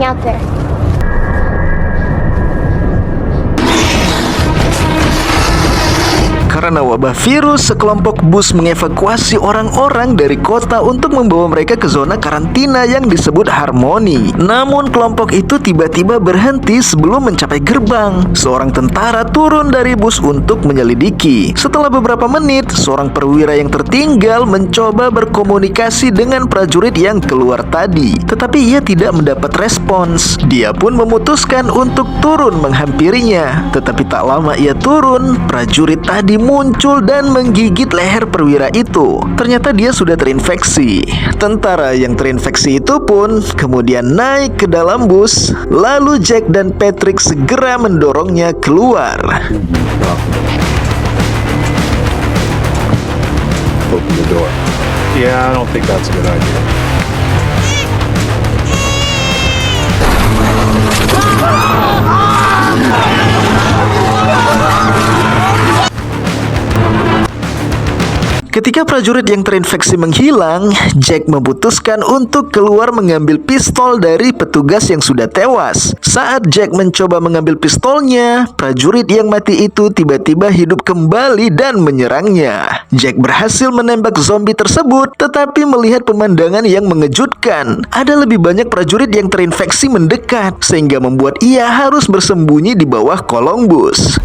going out there. Karena wabah virus, sekelompok bus mengevakuasi orang-orang dari kota untuk membawa mereka ke zona karantina yang disebut Harmony. Namun kelompok itu tiba-tiba berhenti sebelum mencapai gerbang. Seorang tentara turun dari bus untuk menyelidiki. Setelah beberapa menit, seorang perwira yang tertinggal mencoba berkomunikasi dengan prajurit yang keluar tadi. Tetapi ia tidak mendapat respons. Dia pun memutuskan untuk turun menghampirinya. Tetapi tak lama ia turun, prajurit tadi muncul dan menggigit leher perwira itu. Ternyata dia sudah terinfeksi. Tentara yang terinfeksi itu pun kemudian naik ke dalam bus. Lalu Jack dan Patrick segera mendorongnya keluar. Open the door. Yeah, I don't think that's a good idea. Ketika prajurit yang terinfeksi menghilang, Jack memutuskan untuk keluar mengambil pistol dari petugas yang sudah tewas. Saat Jack mencoba mengambil pistolnya, prajurit yang mati itu tiba-tiba hidup kembali dan menyerangnya. Jack berhasil menembak zombie tersebut, tetapi melihat pemandangan yang mengejutkan. Ada lebih banyak prajurit yang terinfeksi mendekat, sehingga membuat ia harus bersembunyi di bawah kolong bus.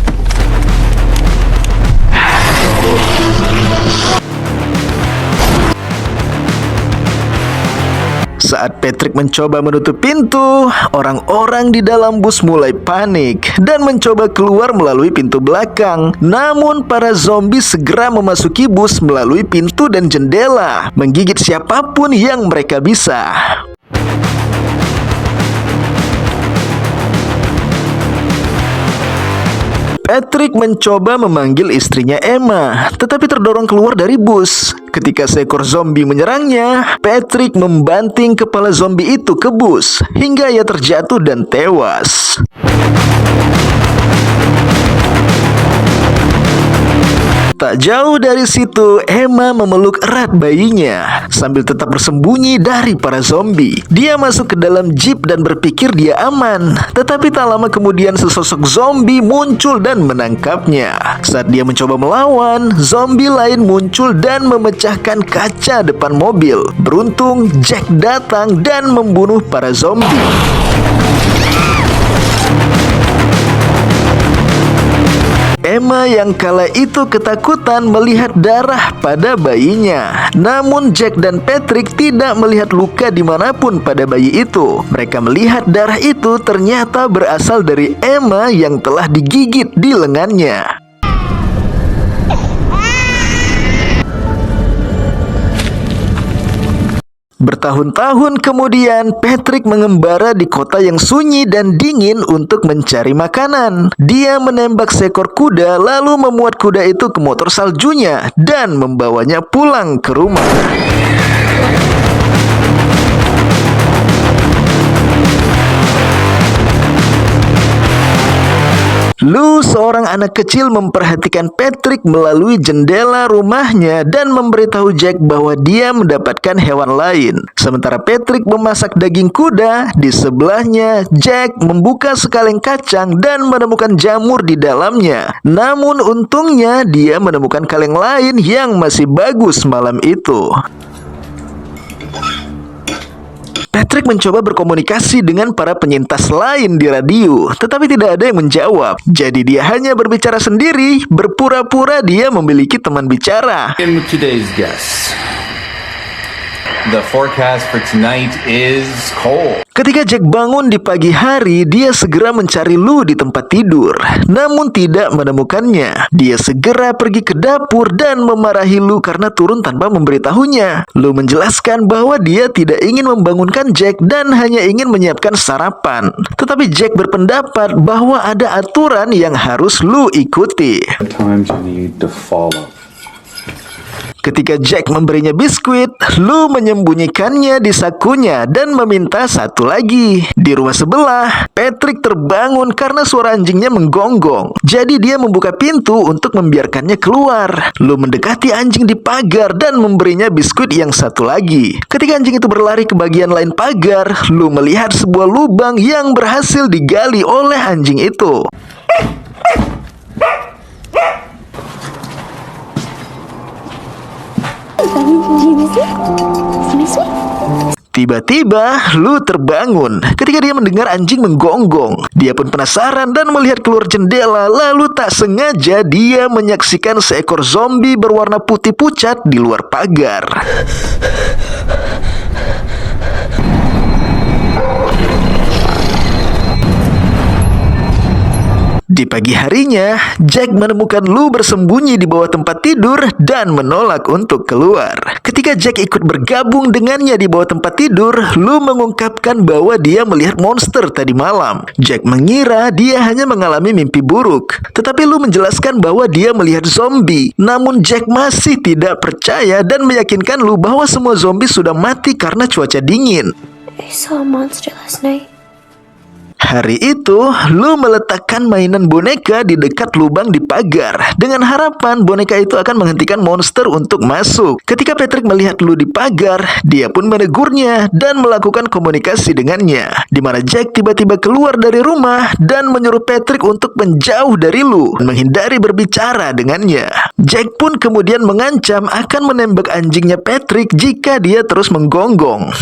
Saat Patrick mencoba menutup pintu, orang-orang di dalam bus mulai panik dan mencoba keluar melalui pintu belakang. Namun para zombie segera memasuki bus melalui pintu dan jendela, menggigit siapapun yang mereka bisa. Patrick mencoba memanggil istrinya Emma, tetapi terdorong keluar dari bus. Ketika seekor zombie menyerangnya, Patrick membanting kepala zombie itu ke bus hingga ia terjatuh dan tewas. Tak jauh dari situ, Emma memeluk erat bayinya sambil tetap bersembunyi dari para zombie. Dia masuk ke dalam jeep dan berpikir dia aman. Tetapi tak lama kemudian sesosok zombie muncul dan menangkapnya. Saat dia mencoba melawan, zombie lain muncul dan memecahkan kaca depan mobil. Beruntung, Jack datang dan membunuh para zombie. Emma yang kala itu ketakutan melihat darah pada bayinya. Namun Jack dan Patrick tidak melihat luka dimanapun pada bayi itu. Mereka melihat darah itu ternyata berasal dari Emma yang telah digigit di lengannya. Bertahun-tahun kemudian, Patrick mengembara di kota yang sunyi dan dingin untuk mencari makanan. Dia menembak seekor kuda, lalu memuat kuda itu ke motor saljunya dan membawanya pulang ke rumah. Lou, seorang anak kecil, memperhatikan Patrick melalui jendela rumahnya dan memberitahu Jack bahwa dia mendapatkan hewan lain. Sementara Patrick memasak daging kuda, di sebelahnya Jack membuka sekaleng kacang dan menemukan jamur di dalamnya. Namun untungnya dia menemukan kaleng lain yang masih bagus malam itu. Patrick mencoba berkomunikasi dengan para penyintas lain di radio, tetapi tidak ada yang menjawab. Jadi dia hanya berbicara sendiri, berpura-pura dia memiliki teman bicara. In today's guest, the forecast for tonight is cold. Ketika Jack bangun di pagi hari, dia segera mencari Lou di tempat tidur. Namun tidak menemukannya. Dia segera pergi ke dapur dan memarahi Lou karena turun tanpa memberitahunya. Lou menjelaskan bahwa dia tidak ingin membangunkan Jack dan hanya ingin menyiapkan sarapan. Tetapi Jack berpendapat bahwa ada aturan yang harus Lou ikuti. At times you need to follow. Ketika Jack memberinya biskuit, Lou menyembunyikannya di sakunya dan meminta satu lagi. Di rumah sebelah, Patrick terbangun karena suara anjingnya menggonggong. Jadi dia membuka pintu untuk membiarkannya keluar. Lou mendekati anjing di pagar dan memberinya biskuit yang satu lagi. Ketika anjing itu berlari ke bagian lain pagar, Lou melihat sebuah lubang yang berhasil digali oleh anjing itu. Tiba-tiba, Lou terbangun ketika dia mendengar anjing menggonggong. Dia pun penasaran dan melihat keluar jendela, lalu tak sengaja dia menyaksikan seekor zombie berwarna putih pucat di luar pagar. Di pagi harinya, Jack menemukan Lou bersembunyi di bawah tempat tidur dan menolak untuk keluar. Ketika Jack ikut bergabung dengannya di bawah tempat tidur, Lou mengungkapkan bahwa dia melihat monster tadi malam. Jack mengira dia hanya mengalami mimpi buruk, tetapi Lou menjelaskan bahwa dia melihat zombie. Namun Jack masih tidak percaya dan meyakinkan Lou bahwa semua zombie sudah mati karena cuaca dingin. I saw a monster last night. Hari itu, Lou meletakkan mainan boneka di dekat lubang di pagar dengan harapan boneka itu akan menghentikan monster untuk masuk. Ketika Patrick melihat Lou di pagar, dia pun menegurnya dan melakukan komunikasi dengannya, di mana Jack tiba-tiba keluar dari rumah dan menyuruh Patrick untuk menjauh dari Lou dan menghindari berbicara dengannya. Jack pun kemudian mengancam akan menembak anjingnya Patrick jika dia terus menggonggong.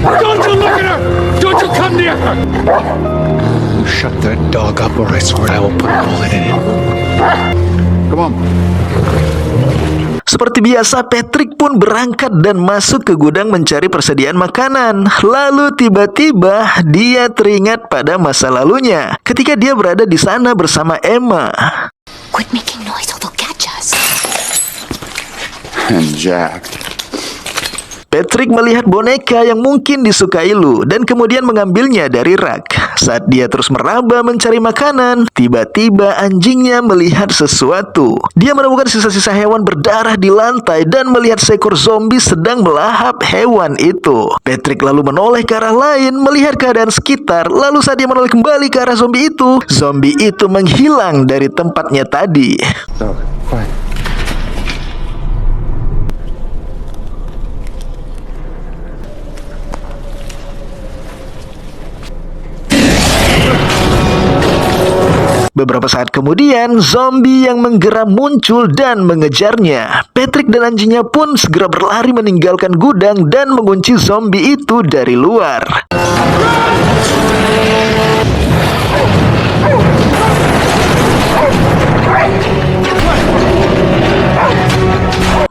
Don't you look at her! Don't you come near her! Shut that dog up or I swear I will put a bullet in it. Come on. Seperti biasa, Patrick pun berangkat dan masuk ke gudang mencari persediaan makanan. Lalu tiba-tiba dia teringat pada masa lalunya ketika dia berada di sana bersama Emma. Quit making noise or they'll catch us. And Jack. Patrick melihat boneka yang mungkin disukai Lou dan kemudian mengambilnya dari rak. Saat dia terus meraba mencari makanan, tiba-tiba anjingnya melihat sesuatu. Dia menemukan sisa-sisa hewan berdarah di lantai dan melihat seekor zombie sedang melahap hewan itu. Patrick lalu menoleh ke arah lain, melihat keadaan sekitar. Lalu saat dia menoleh kembali ke arah zombie itu menghilang dari tempatnya tadi. Dog, fine. Beberapa saat kemudian, zombie yang menggeram muncul dan mengejarnya. Patrick dan anjingnya pun segera berlari meninggalkan gudang dan mengunci zombie itu dari luar.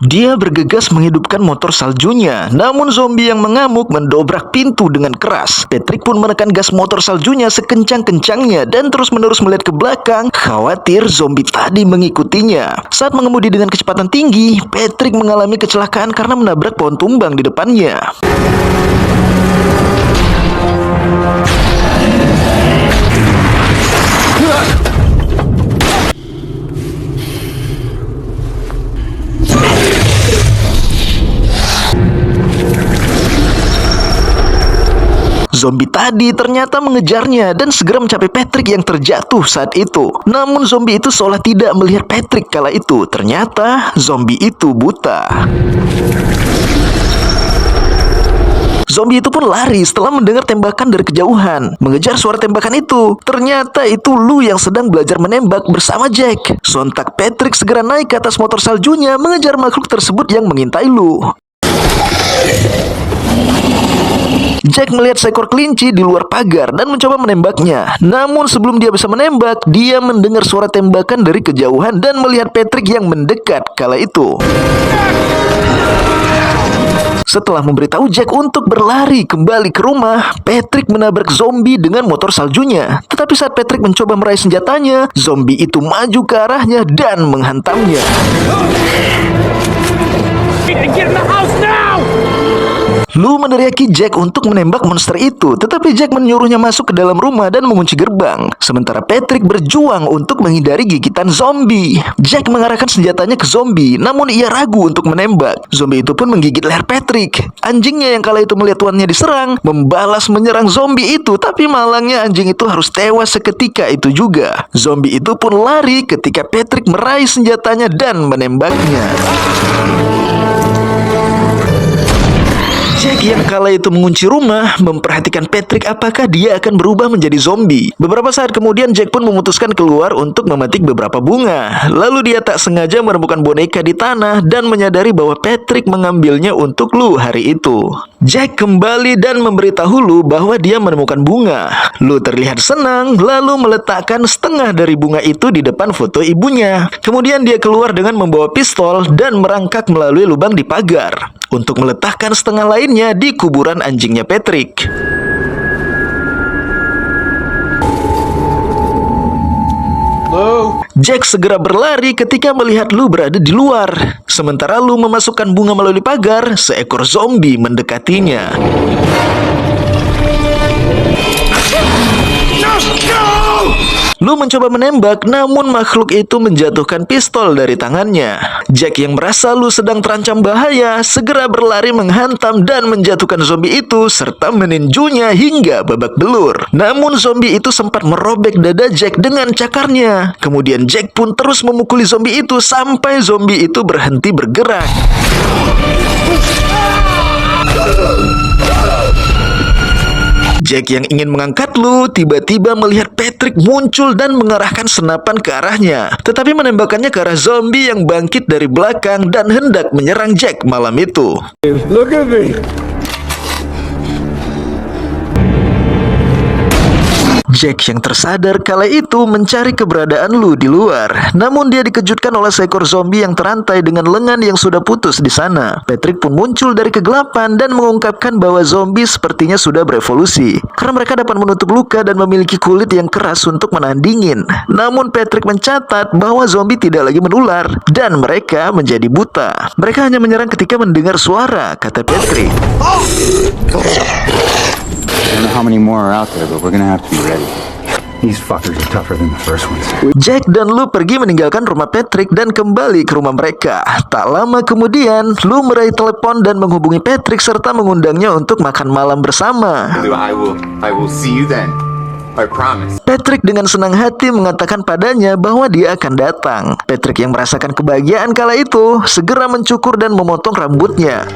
Dia bergegas menghidupkan motor saljunya, namun zombie yang mengamuk mendobrak pintu dengan keras. Patrick pun menekan gas motor saljunya sekencang-kencangnya dan terus-menerus melihat ke belakang, khawatir zombie tadi mengikutinya. Saat mengemudi dengan kecepatan tinggi, Patrick mengalami kecelakaan karena menabrak pohon tumbang di depannya. Zombie tadi ternyata mengejarnya dan segera mencapai Patrick yang terjatuh saat itu. Namun zombie itu seolah tidak melihat Patrick kala itu. Ternyata zombie itu buta. Zombie itu pun lari setelah mendengar tembakan dari kejauhan, mengejar suara tembakan itu. Ternyata itu Lou yang sedang belajar menembak bersama Jack. Sontak Patrick segera naik ke atas motor saljunya mengejar makhluk tersebut yang mengintai Lou. Jack melihat seekor kelinci di luar pagar dan mencoba menembaknya. Namun sebelum dia bisa menembak, dia mendengar suara tembakan dari kejauhan dan melihat Patrick yang mendekat kala itu. Setelah memberitahu Jack untuk berlari kembali ke rumah, Patrick menabrak zombie dengan motor saljunya. Tetapi saat Patrick mencoba meraih senjatanya, zombie itu maju ke arahnya dan menghantamnya. Get in the house now! Lou meneriaki Jack untuk menembak monster itu, tetapi Jack menyuruhnya masuk ke dalam rumah dan mengunci gerbang. Sementara Patrick berjuang untuk menghindari gigitan zombie. Jack mengarahkan senjatanya ke zombie, namun ia ragu untuk menembak. Zombie itu pun menggigit leher Patrick. Anjingnya yang kala itu melihat tuannya diserang, membalas menyerang zombie itu, tapi malangnya anjing itu harus tewas seketika itu juga. Zombie itu pun lari ketika Patrick meraih senjatanya dan menembaknya. Jack yang kala itu mengunci rumah memperhatikan Patrick apakah dia akan berubah menjadi zombie. Beberapa saat kemudian Jack pun memutuskan keluar untuk memetik beberapa bunga. Lalu dia tak sengaja menemukan boneka di tanah dan menyadari bahwa Patrick mengambilnya untuk Lou hari itu. Jack kembali dan memberitahu Lou bahwa dia menemukan bunga. Lou terlihat senang lalu meletakkan setengah dari bunga itu di depan foto ibunya. Kemudian dia keluar dengan membawa pistol dan merangkak melalui lubang di pagar untuk meletakkan setengah lainnya di kuburan anjingnya Patrick. Jack segera berlari ketika melihat Lou berada di luar. Sementara Lou memasukkan bunga melalui pagar, seekor zombie mendekatinya. Lou mencoba menembak, namun makhluk itu menjatuhkan pistol dari tangannya. Jack yang merasa Lou sedang terancam bahaya, segera berlari menghantam dan menjatuhkan zombie itu serta meninjunya hingga babak belur. Namun zombie itu sempat merobek dada Jack dengan cakarnya. Kemudian Jack pun terus memukuli zombie itu sampai zombie itu berhenti bergerak. Jack yang ingin mengangkat Lou tiba-tiba melihat Patrick muncul dan mengarahkan senapan ke arahnya. Tetapi menembakkannya ke arah zombie yang bangkit dari belakang dan hendak menyerang Jack malam itu. Look at me. Jack yang tersadar kala itu mencari keberadaan Lou di luar. Namun dia dikejutkan oleh seekor zombie yang terantai dengan lengan yang sudah putus di sana. Patrick pun muncul dari kegelapan dan mengungkapkan bahwa zombie sepertinya sudah berevolusi karena mereka dapat menutup luka dan memiliki kulit yang keras untuk menahan dingin. Namun Patrick mencatat bahwa zombie tidak lagi menular dan mereka menjadi buta. Mereka hanya menyerang ketika mendengar suara, kata Patrick. I don't know how many more are out there, but we're gonna have to be ready. These fuckers are tougher than the first ones. Jack dan Lou pergi meninggalkan rumah Patrick dan kembali ke rumah mereka. Tak lama kemudian, Lou meraih telepon dan menghubungi Patrick serta mengundangnya untuk makan malam bersama. I will see you then. I promise. Patrick dengan senang hati mengatakan padanya bahwa dia akan datang. Patrick yang merasakan kebahagiaan kala itu segera mencukur dan memotong rambutnya.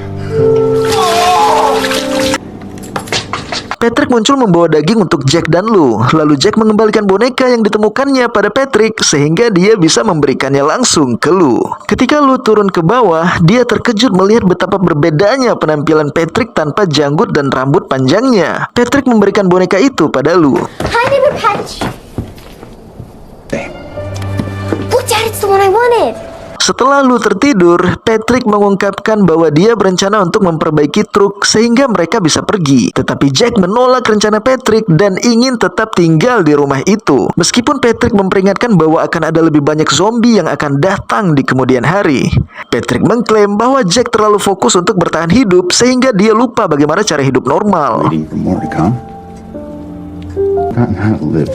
Patrick muncul membawa daging untuk Jack dan Lou. Lalu Jack mengembalikan boneka yang ditemukannya pada Patrick sehingga dia bisa memberikannya langsung ke Lou. Ketika Lou turun ke bawah, dia terkejut melihat betapa berbedanya penampilan Patrick tanpa janggut dan rambut panjangnya. Patrick memberikan boneka itu pada Lou. Hi, neighbor Patch. Look, Dad, it's the one I wanted. Setelah Lou tertidur, Patrick mengungkapkan bahwa dia berencana untuk memperbaiki truk sehingga mereka bisa pergi. Tetapi Jack menolak rencana Patrick dan ingin tetap tinggal di rumah itu. Meskipun Patrick memperingatkan bahwa akan ada lebih banyak zombie yang akan datang di kemudian hari. Patrick mengklaim bahwa Jack terlalu fokus untuk bertahan hidup sehingga dia lupa bagaimana cara hidup normal. Waiting for more to come. Forgotten how to live.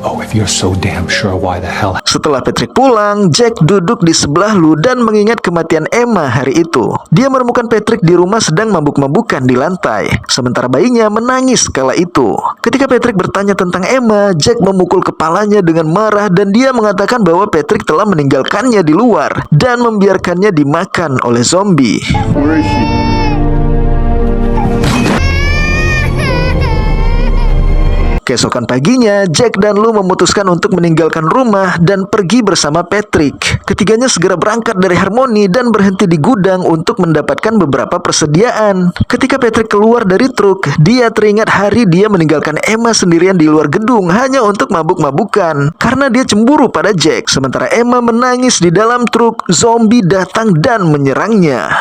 Oh, if you're so damn sure, why the hell? Setelah Patrick pulang, Jack duduk di sebelah Lou dan mengingat kematian Emma hari itu. Dia menemukan Patrick di rumah sedang mabuk-mabukan di lantai, sementara bayinya menangis kala itu. Ketika Patrick bertanya tentang Emma, Jack memukul kepalanya dengan marah dan dia mengatakan bahwa Patrick telah meninggalkannya di luar dan membiarkannya dimakan oleh zombie. Where is she? Keesokan paginya, Jack dan Lou memutuskan untuk meninggalkan rumah dan pergi bersama Patrick. Ketiganya segera berangkat dari Harmony dan berhenti di gudang untuk mendapatkan beberapa persediaan. Ketika Patrick keluar dari truk, dia teringat hari dia meninggalkan Emma sendirian di luar gedung hanya untuk mabuk-mabukan. Karena dia cemburu pada Jack, sementara Emma menangis di dalam truk, zombie datang dan menyerangnya.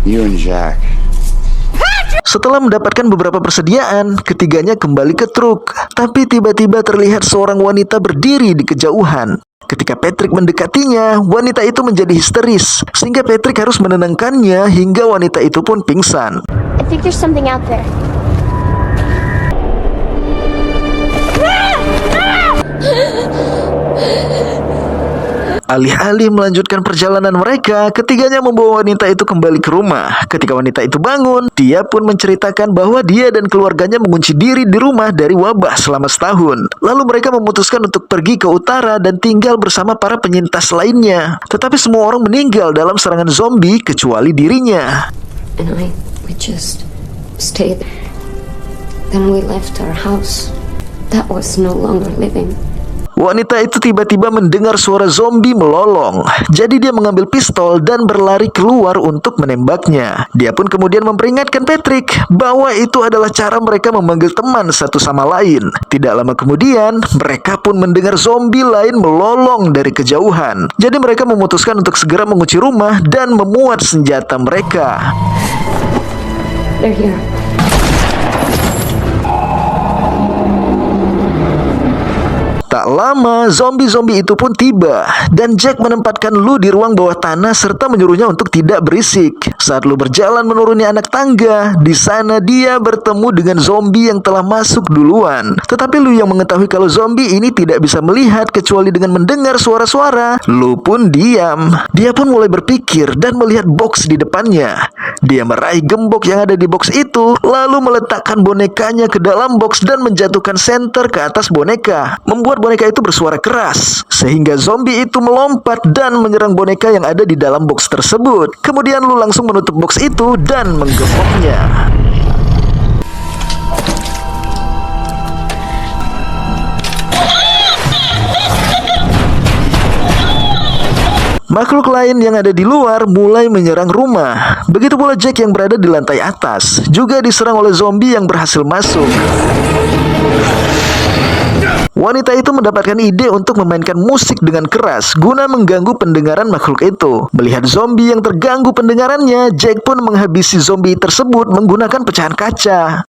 You and Jack. Setelah mendapatkan beberapa persediaan, ketiganya kembali ke truk. Tapi tiba-tiba terlihat seorang wanita berdiri di kejauhan. Ketika Patrick mendekatinya, wanita itu menjadi histeris, sehingga Patrick harus menenangkannya hingga wanita itu pun pingsan. I think there's something out there. Alih-alih melanjutkan perjalanan mereka, ketiganya membawa wanita itu kembali ke rumah. Ketika wanita itu bangun, dia pun menceritakan bahwa dia dan keluarganya mengunci diri di rumah dari wabah selama setahun. Lalu mereka memutuskan untuk pergi ke utara dan tinggal bersama para penyintas lainnya. Tetapi semua orang meninggal dalam serangan zombie kecuali dirinya. And we just stayed. Then we left our house. That was no longer living. Wanita itu tiba-tiba mendengar suara zombie melolong. Jadi dia mengambil pistol dan berlari keluar untuk menembaknya. Dia pun kemudian memperingatkan Patrick bahwa itu adalah cara mereka memanggil teman satu sama lain. Tidak lama kemudian, mereka pun mendengar zombie lain melolong dari kejauhan. Jadi mereka memutuskan untuk segera mengunci rumah dan memuat senjata mereka. They're here. Tak lama, zombie-zombie itu pun tiba, dan Jack menempatkan Lou di ruang bawah tanah serta menyuruhnya untuk tidak berisik. Saat Lou berjalan menuruni anak tangga, di sana dia bertemu dengan zombie yang telah masuk duluan. Tetapi Lou yang mengetahui kalau zombie ini tidak bisa melihat kecuali dengan mendengar suara-suara, Lou pun diam. Dia pun mulai berpikir dan melihat box di depannya. Dia meraih gembok yang ada di box itu, lalu meletakkan bonekanya ke dalam box dan menjatuhkan senter ke atas boneka, membuat boneka itu bersuara keras, sehingga zombie itu melompat dan menyerang boneka yang ada di dalam box tersebut. Kemudian Lou langsung menutup box itu dan menggemboknya. Makhluk lain yang ada di luar mulai menyerang rumah. Begitu pula Jack yang berada di lantai atas juga diserang oleh zombie yang berhasil masuk. Wanita itu mendapatkan ide untuk memainkan musik dengan keras guna mengganggu pendengaran makhluk itu. Melihat zombie yang terganggu pendengarannya, Jack pun menghabisi zombie tersebut menggunakan pecahan kaca.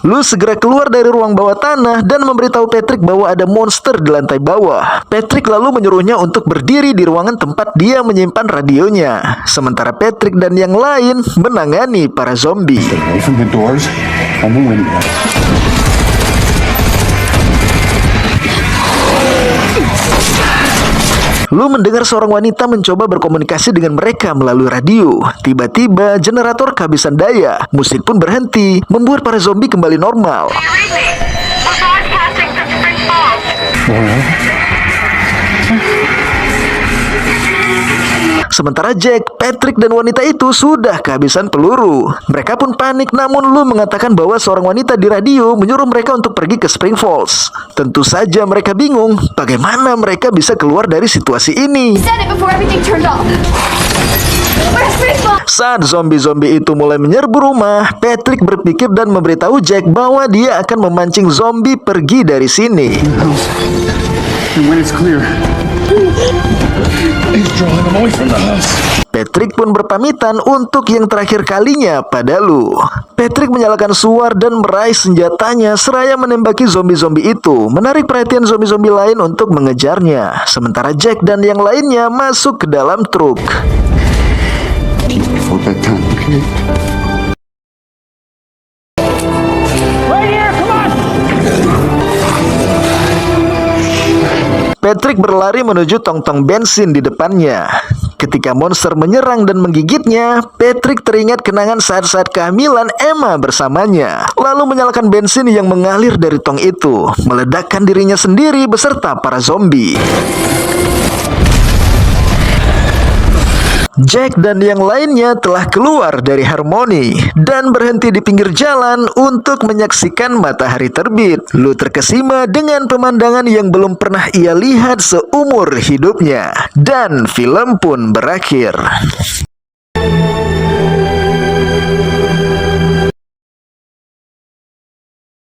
Lou segera keluar dari ruang bawah tanah dan memberitahu Patrick bahwa ada monster di lantai bawah. Patrick lalu menyuruhnya untuk berdiri di ruangan tempat dia menyimpan radionya. Sementara Patrick dan yang lain menangani para zombie. Away from the doors and the window. Lou mendengar seorang wanita mencoba berkomunikasi dengan mereka melalui radio. Tiba-tiba generator kehabisan daya. Musik pun berhenti, membuat para zombie kembali normal. Sementara Jack, Patrick, dan wanita itu sudah kehabisan peluru. Mereka pun panik, namun Lou mengatakan bahwa seorang wanita di radio menyuruh mereka untuk pergi ke Spring Falls. Tentu saja mereka bingung, bagaimana mereka bisa keluar dari situasi ini. Said it before everything turned off. Where's Springfall? Saat zombie-zombie itu mulai menyerbu rumah, Patrick berpikir dan memberitahu Jack bahwa dia akan memancing zombie pergi dari sini. And when it's clear, He's drawing them away from the house. Patrick pun berpamitan untuk yang terakhir kalinya pada Lou. Patrick menyalakan suar dan meraih senjatanya seraya menembaki zombie-zombie itu, menarik perhatian zombie-zombie lain untuk mengejarnya. Sementara Jack dan yang lainnya masuk ke dalam truk. before bedtime, okay? Patrick berlari menuju tong-tong bensin di depannya. Ketika monster menyerang dan menggigitnya, Patrick teringat kenangan saat-saat kehamilan Emma bersamanya. Lalu menyalakan bensin yang mengalir dari tong itu, meledakkan dirinya sendiri beserta para zombie. Jack dan yang lainnya telah keluar dari Harmony dan berhenti di pinggir jalan untuk menyaksikan matahari terbit. Lou terkesima dengan pemandangan yang belum pernah ia lihat seumur hidupnya. Dan film pun berakhir.